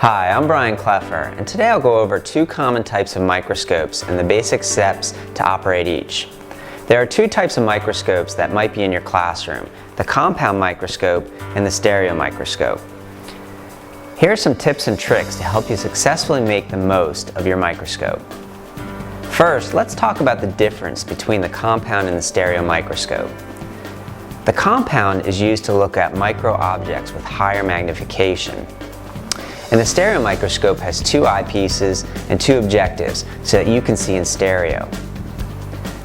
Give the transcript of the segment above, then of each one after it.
Hi, I'm Brian Kleffer, and today I'll go over two common types of microscopes and the basic steps to operate each. There are two types of microscopes that might be in your classroom, the compound microscope and the stereo microscope. Here are some tips and tricks to help you successfully make the most of your microscope. First, let's talk about the difference between the compound and the stereo microscope. The compound is used to look at micro objects with higher magnification. And the stereo microscope has two eyepieces and two objectives so that you can see in stereo.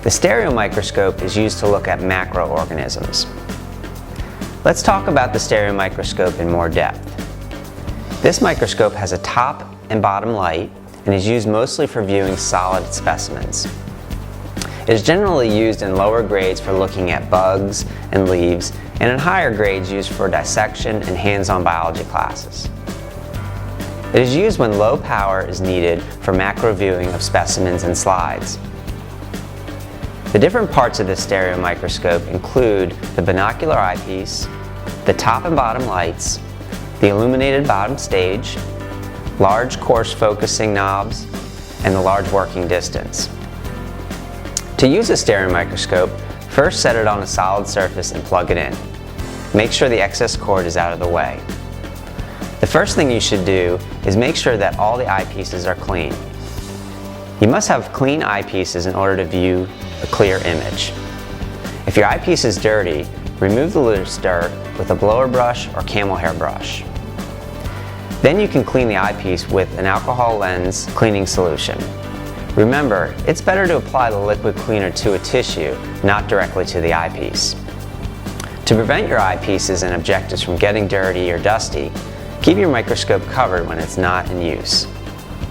The stereo microscope is used to look at macroorganisms. Let's talk about the stereo microscope in more depth. This microscope has a top and bottom light and is used mostly for viewing solid specimens. It is generally used in lower grades for looking at bugs and leaves, and in higher grades used for dissection and hands-on biology classes. It is used when low power is needed for macro viewing of specimens and slides. The different parts of the stereo microscope include the binocular eyepiece, the top and bottom lights, the illuminated bottom stage, large coarse focusing knobs, and the large working distance. To use a stereo microscope, first set it on a solid surface and plug it in. Make sure the excess cord is out of the way. The first thing you should do is make sure that all the eyepieces are clean. You must have clean eyepieces in order to view a clear image. If your eyepiece is dirty, remove the loose dirt with a blower brush or camel hair brush. Then you can clean the eyepiece with an alcohol lens cleaning solution. Remember, it's better to apply the liquid cleaner to a tissue, not directly to the eyepiece. To prevent your eyepieces and objectives from getting dirty or dusty, keep your microscope covered when it's not in use.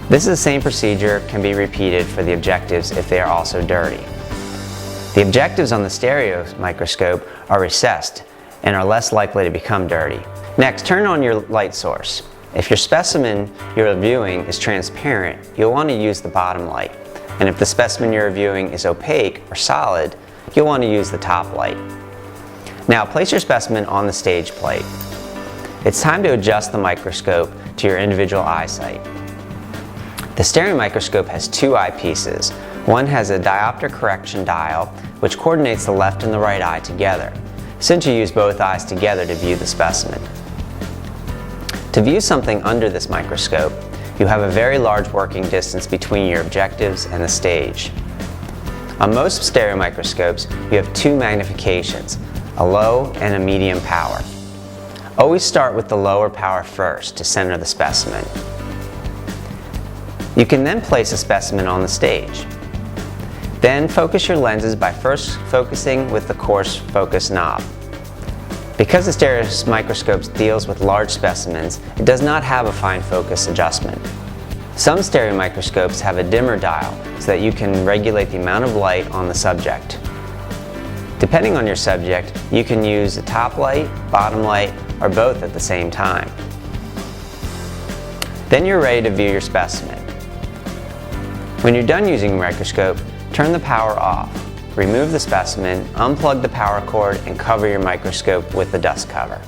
This is the same procedure can be repeated for the objectives if they are also dirty. The objectives on the stereo microscope are recessed and are less likely to become dirty. Next, turn on your light source. If your specimen you're viewing is transparent, you'll want to use the bottom light. And if the specimen you're viewing is opaque or solid, you'll want to use the top light. Now place your specimen on the stage plate. It's time to adjust the microscope to your individual eyesight. The stereo microscope has two eyepieces. One has a diopter correction dial, which coordinates the left and the right eye together, since you use both eyes together to view the specimen. To view something under this microscope, you have a very large working distance between your objectives and the stage. On most stereo microscopes, you have two magnifications, a low and a medium power. Always start with the lower power first to center the specimen. You can then place a specimen on the stage. Then focus your lenses by first focusing with the coarse focus knob. Because the stereo microscope deals with large specimens, it does not have a fine focus adjustment. Some stereo microscopes have a dimmer dial so that you can regulate the amount of light on the subject. Depending on your subject, you can use the top light, bottom light, or both at the same time. Then you're ready to view your specimen. When you're done using your microscope, turn the power off. Remove the specimen, unplug the power cord, and cover your microscope with the dust cover.